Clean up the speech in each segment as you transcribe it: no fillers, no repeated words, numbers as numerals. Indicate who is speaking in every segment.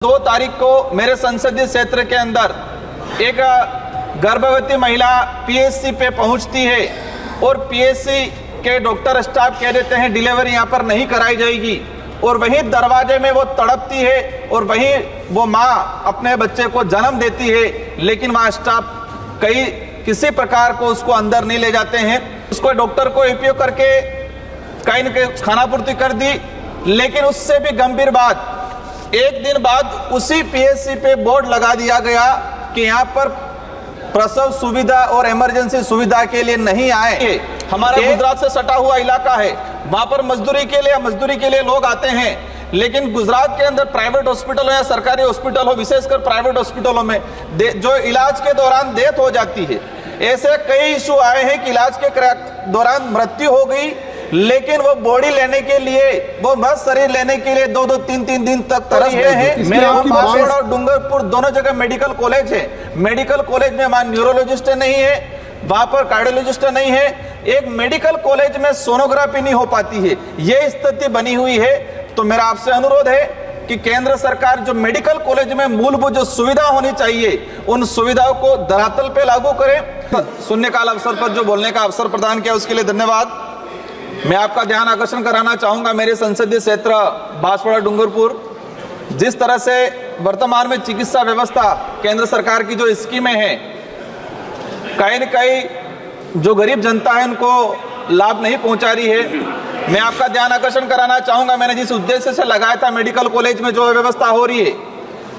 Speaker 1: 2 तारीख को मेरे संसदीय क्षेत्र के अंदर एक गर्भवती महिला पीएचसी पे पहुंचती है और पीएचसी के डॉक्टर स्टाफ कह देते हैं डिलीवरी यहां पर नहीं कराई जाएगी और वहीं दरवाजे में वो तड़पती है और वहीं वो मां अपने बच्चे को जन्म देती है, लेकिन वहां स्टाफ किसी प्रकार को उसको अंदर नहीं ले जाते हैं। उसको डॉक्टर को उपयोग करके कहीं न कहीं खानापूर्ति कर दी, लेकिन उससे भी गंभीर बात, एक दिन बाद उसी पीएचसी पे बोर्ड लगा दिया गया कि यहाँ पर प्रसव सुविधा और इमरजेंसी सुविधा के लिए नहीं आए। हमारा गुजरात से सटा हुआ इलाका है, वहां पर मजदूरी के लिए लोग आते हैं, लेकिन गुजरात के अंदर प्राइवेट हॉस्पिटल हो या सरकारी हॉस्पिटल हो, विशेषकर प्राइवेट हॉस्पिटलों में जो इलाज के दौरान डेथ हो जाती है, ऐसे कई इशू आए हैं कि इलाज के दौरान मृत्यु हो गई, लेकिन वो बॉडी लेने के लिए, वो मृत शरीर लेने के लिए 2-2 3-3 दिन तक तरसते हैं। मेरे बांसवाड़ा और डूंगरपुर दोनों जगह मेडिकल कॉलेज है, मेडिकल कॉलेज में वहां न्यूरोलॉजिस्ट नहीं है, वहां पर कार्डियोलॉजिस्ट नहीं है, एक मेडिकल कॉलेज में सोनोग्राफी नहीं हो पाती है, ये स्थिति बनी हुई है। तो मेरा आपसे अनुरोध है कि केंद्र सरकार जो मेडिकल कॉलेज में मूलभूत जो सुविधा होनी चाहिए, उन सुविधाओं को धरातल पे लागू करे। शून्यकाल अवसर पर जो बोलने का अवसर प्रदान किया उसके लिए धन्यवाद। मैं आपका ध्यान आकर्षण कराना चाहूंगा मेरे संसदीय क्षेत्र बांसवाड़ा डूंगरपुर, जिस तरह से वर्तमान में चिकित्सा व्यवस्था केंद्र सरकार की जो स्कीमें हैं, कहीं न कहीं जो गरीब जनता है उनको लाभ नहीं पहुंचा रही है। मैं आपका ध्यान आकर्षण कराना चाहूंगा, मैंने जिस उद्देश्य से लगाया था मेडिकल कॉलेज में जो व्यवस्था हो रही है,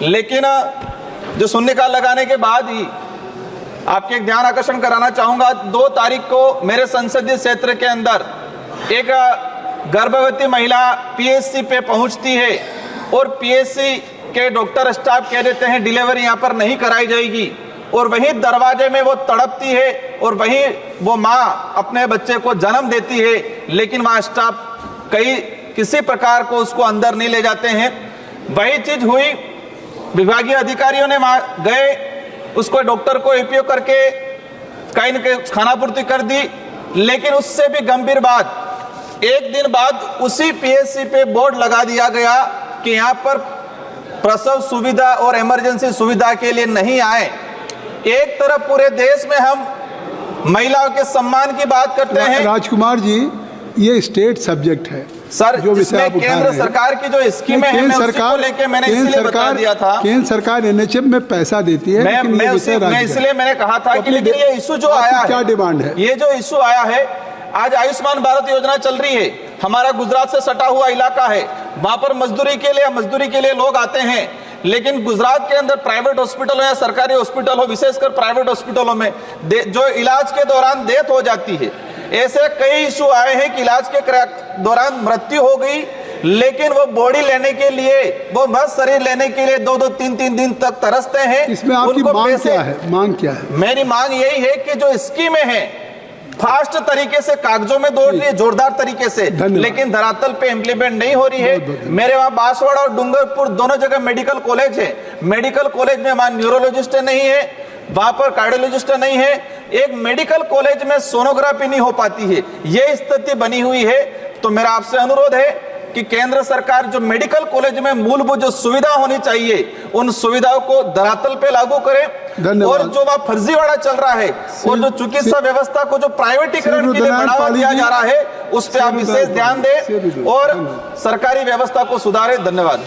Speaker 1: लेकिन जो शून्यकाल लगाने के बाद ही आपके एक ध्यान आकर्षण कराना चाहूंगा, 2 तारीख को मेरे संसदीय क्षेत्र के अंदर एक गर्भवती महिला पीएचसी पे पहुंचती है और पीएचसी के डॉक्टर स्टाफ कह देते हैं डिलीवरी यहां पर नहीं कराई जाएगी और वहीं दरवाजे में वो तड़पती है और वहीं वो मां अपने बच्चे को जन्म देती है, लेकिन वहां स्टाफ किसी प्रकार को उसको अंदर नहीं ले जाते हैं। वही चीज हुई, विभागीय अधिकारियों ने वहां गए, उसको डॉक्टर को उपयोग करके कहीं न कहीं खानापूर्ति कर दी, लेकिन उससे भी गंभीर बात, एक दिन बाद उसी पीएचसी पे बोर्ड लगा दिया गया कि यहाँ पर प्रसव सुविधा और इमरजेंसी सुविधा के लिए नहीं आए। एक तरफ पूरे देश में हम महिलाओं के सम्मान की बात करते हैं।
Speaker 2: राजकुमार जी, ये स्टेट सब्जेक्ट है
Speaker 1: सर, जो जिसमें केंद्र सरकार की जो स्कीमें हैं, मैं उसी को लेके मैंने इसलिए बता दिया था।
Speaker 2: केंद्र सरकार एनएचएम में पैसा देती है,
Speaker 1: मैं इसलिए मैंने कहा था कि लेकिन ये इशू जो आया है,
Speaker 2: क्या डिमांड है,
Speaker 1: ये जो इशू आया है, आज आयुष्मान भारत योजना चल रही है, हमारा गुजरात से सटा हुआ इलाका है, वहां पर मजदूरी के लिए लोग आते हैं, लेकिन गुजरात के अंदर प्राइवेट हॉस्पिटल हो या सरकारी हॉस्पिटल हो, विशेषकर प्राइवेट हॉस्पिटलों में जो इलाज के दौरान डेथ हो जाती है, ऐसे कई इशू आए हैं कि इलाज के दौरान मृत्यु हो गई, लेकिन वो बॉडी लेने के लिए, वो मृत शरीर लेने के लिए 2-2 3-3 दिन तक तरसते हैं।
Speaker 2: इसमें आपकी मांग क्या है? मेरी
Speaker 1: मांग यही है कि जो स्कीमें हैं फास्ट तरीके से कागजों में दौड़ रही है, जोरदार तरीके से, लेकिन धरातल पे इम्प्लीमेंट नहीं हो रही है। मेरे वहां बांसवाड़ा और डूंगरपुर दोनों जगह मेडिकल कॉलेज है, मेडिकल कॉलेज में वहां न्यूरोलॉजिस्ट नहीं है, वहां पर कार्डियोलॉजिस्ट नहीं है, एक मेडिकल कॉलेज में सोनोग्राफी नहीं हो पाती है, ये स्थिति बनी हुई है। तो मेरा आपसे अनुरोध है कि केंद्र सरकार जो मेडिकल कॉलेज में मूलभूत जो सुविधा होनी चाहिए, उन सुविधाओं को धरातल पे लागू करे। और जो वहां फर्जीवाड़ा चल रहा है और जो चिकित्सा व्यवस्था को जो प्राइवेटीकरण के लिए बढ़ावा दिया जा रहा है, उस पर आप विशेष ध्यान दें और सरकारी व्यवस्था को सुधारें। धन्यवाद।